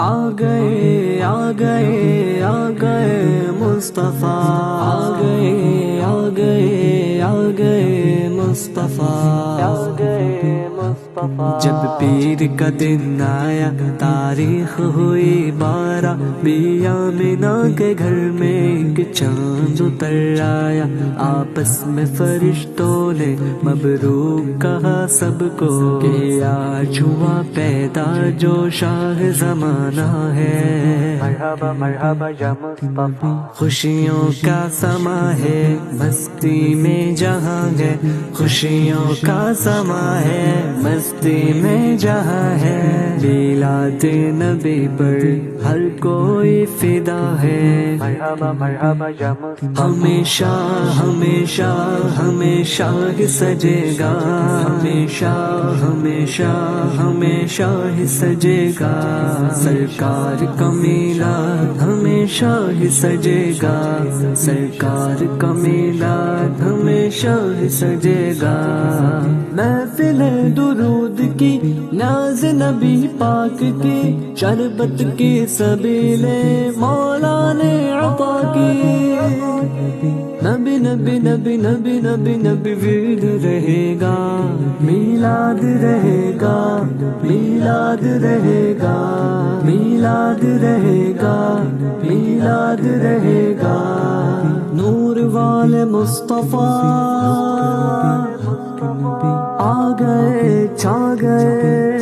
آ گئے آ گئے آ گئے مصطفیٰ، آ گئے آ گئے آ گئے مصطفیٰ، آ گئے مصطفیٰ۔ جب پیر کا دن آیا تاریخ ہوئی 12، بی آمنہ کے گھر میں ایک چاند اتر آیا، آپس میں فرشتوں نے مبروک کہا سب کو کہ آج ہوا پیدا جو شاہ زمانہ ہے، مرحبا مرحبا یا مصطفیٰ۔ خوشیوں کا سما ہے مستی میں جہاں ہے، خوشیوں کا سما ہے مستی میں جہاں ہے، میلاد نبی پر ہر کوئی فدا ہے، مرحبا مرحبا یا مصطفیٰ۔ ہمیشہ ہمیشہ ہمیشہ ہی سجے گا، ہمیشہ ہمیشہ ہمیشہ ہی سجے گا، سرکار کا میلاد ہمیشہ ہی سجے گا، سرکار کا میلاد ہمیشہ ہی سجے گا۔ محفل درود کی ناز نبی پاک کی، شربت کی سبیل مولا نے عطا کی، نبی نبی نبی نبی نبی نبی ورد رہے گا، میلاد رہے گا، میلاد رہے گا، میلاد رہے گا، میلاد رہے گا۔ نور والے مصطفیٰ آ گئے چھا گئے،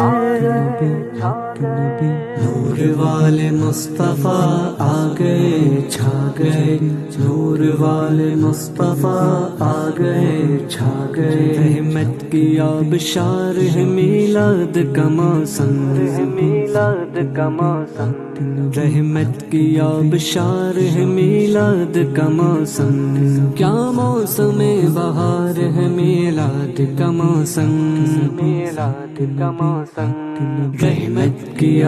نور والے مصطفیٰ آ گئے چھا گئے، نور والے مصطفیٰ آ گئے چھا گئے، رحمت کی آبشار ہے میلاد کا موسم، میلاد کا موسم، رحمت کی آبشار ہے میلاد کا موسم، کیا موسم بہار ہے میلاد کا موسم، میلاد کا موسم، رحمت کی